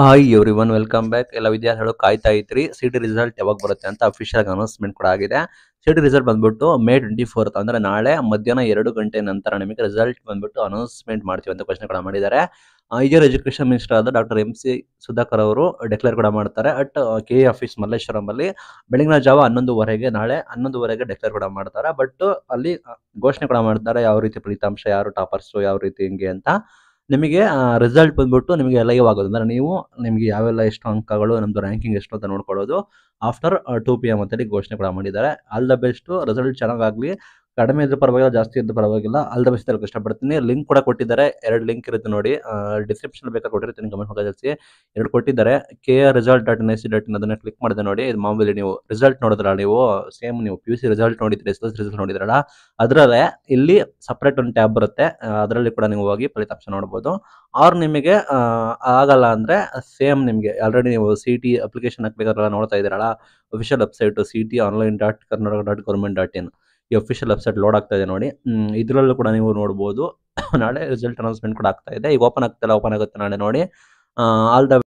Hi everyone welcome back. ಎಲ್ಲ ವಿದ್ಯಾರ್ಥಿಗಳು ಕಾಯ್ತಾ ಇದ್ರಿ ಸಿಟಿ ರಿಸಲ್ಟ್ ಯಾವಾಗ ಬರುತ್ತೆ ಅಂತ ಅಫಿಷಿಯಲ್ ಅನೌನ್ಸ್ಮೆಂಟ್ ಕೂಡ ಆಗಿದೆ. ಸಿಟಿ ರಿಸಲ್ಟ್ ಬಂದ್ಬಿಟ್ಟು ಮೇ 24th ಅಂದ್ರೆ ನಾಳೆ ಮಧ್ಯಾಹ್ನ 2 ಗಂಟೆ ನಂತರ ನಿಮಗೆ ರಿಸಲ್ಟ್ ಬಂದ್ಬಿಟ್ಟು ಅನೌನ್ಸ್ಮೆಂಟ್ ಮಾಡ್ತೀವಿ ಅಂತ ಘೋಷಣೆ ಕೂಡ ಮಾಡಿದ್ದಾರೆ. ಹೈಯರ್ ಎಜುಕೇಶನ್ ಮಿನಿಸ್ಟರ್ ಆದ ಡಾಕ್ಟರ್ MC ಸುಧಾಕರ್ ಅವರು ಡಿಕ್ಲೇರ್ ಕೂಡ ಮಾಡ್ತಾರೆ ಅಟ್ KE ಆಫೀಸ್ ಮಲ್ಲೇಶ್ವರಂ ಅಲ್ಲಿ ಬೆಳಗಿನ ಜಾವ 11:30ಗೆ ನಾಳೆ 11:30ಗೆ ಡಿಕ್ಲೇರ್ ಕೂಡ ಮಾಡ್ತಾರೆ. ಬಟ್ ಅಲ್ಲಿ ಘೋಷಣೆ ಕೂಡ ಮಾಡ್ತಾರೆ ಯಾವ ರೀತಿ ಫಲಿತಾಂಶ, ಯಾರು ಟಾಪರ್ಸ್, ಯಾವ ರೀತಿ ಹಿಂಗೆ ಅಂತ. ನಿಮಗೆ ರಿಸಲ್ಟ್ ಬಂದ್ಬಿಟ್ಟು ನಿಮಗೆ ಲೈವ್ ಆಗೋದು ಅಂದ್ರೆ ನಿಮ್ಗೆ ಯಾವೆಲ್ಲ ಎಷ್ಟು ಅಂಕಗಳು, ನಮ್ದು ರ್ಯಾಂಕಿಂಗ್ ಎಷ್ಟು ಅಂತ ನೋಡ್ಕೊಳ್ಳೋದು ಆಫ್ಟರ್ 2 PM ಅಂತೇಳಿ ಘೋಷಣೆ ಕೂಡ ಮಾಡಿದ್ದಾರೆ. ಆಲ್ ದ ಬೆಸ್ಟ್, ರಿಸಲ್ಟ್ ಚೆನ್ನಾಗಾಗ್ಲಿ. ಕಡಿಮೆ ಇದ್ರೂ ಪರವಾಗಿಲ್ಲ, ಜಾಸ್ತಿ ಇದ್ರೂ ಪರವಾಗಿಲ್ಲ. ಆಲ್ ದ ಬೆಸ್ಟ್ ಹೇಳಕ್ ಇಷ್ಟಪಡ್ತೀನಿ. ಲಿಂಕ್ ಕೂಡ ಕೊಟ್ಟಿದ್ದಾರೆ, 2 ಲಿಂಕ್ ಇರುತ್ತೆ ನೋಡಿ. ಡಿಸ್ಕ್ರಿಪ್ಷನ್ ಬೇಕಾದ್ರೆ ಕೊಟ್ಟಿರ್ತೀನಿ, ಕಮೆಂಟ್ ಬಾಕ್ಸಲ್ಲಿ 2 ಕೊಟ್ಟಿದ್ದಾರೆ. KRresult.nic.in ಅದನ್ನ ಕ್ಲಿಕ್ ಮಾಡಿದೆ ನೋಡಿ. ಇದು ಮಾಮೂಲಿ ನೀವು ರಿಸಲ್ಟ್ ನೋಡಿದ್ರಲ್ಲ, ನೀವು ಸೇಮ್ ನೀವು PUC ರಿಸಲ್ಟ್ ನೋಡಿದ್ರಿ, SSLC ರಿಸಲ್ಟ್ ನೋಡಿದ್ರಲ್ಲ, ಅದರಲ್ಲೇ ಇಲ್ಲಿ ಸಪ್ರೇಟ್ ಒಂದು ಟ್ಯಾಬ್ ಬರುತ್ತೆ. ಅದರಲ್ಲಿ ಕೂಡ ನೀವು ಹೋಗಿ ಫಲಿತಾಂಶ ನೋಡ್ಬೋದು. ಆರ್ ನಿಮಗೆ ಆಗಲ್ಲ ಅಂದ್ರೆ ಸೇಮ್ ನಿಮಗೆ ಆಲ್ರೆಡಿ ನೀವು CET ಅಪ್ಲಿಕೇಶನ್ ಹಾಕ್ಬೇಕಾದ್ರೆಲ್ಲ ನೋಡ್ತಾ ಇದ್ದೀರಲ್ಲ, ಅಫಿಷಿಯಲ್ ವೆಬ್ಸೈಟ್ cetonline.karnataka.government.in ಈ ಅಫಿಷಿಯಲ್ ವೆಬ್ಸೈಟ್ ಲೋಡ್ ಆಗ್ತಾ ಇದೆ ನೋಡಿ. ಇದರಲ್ಲೂ ಕೂಡ ನೀವು ನೋಡ್ಬೋದು. ನಾಳೆ ರಿಸಲ್ಟ್ ಅನೌನ್ಸ್ಮೆಂಟ್ ಕೂಡ ಆಗ್ತಾ ಇದೆ. ಈಗ ಓಪನ್ ಆಗುತ್ತೆ ನಾಳೆ ನೋಡಿ. All the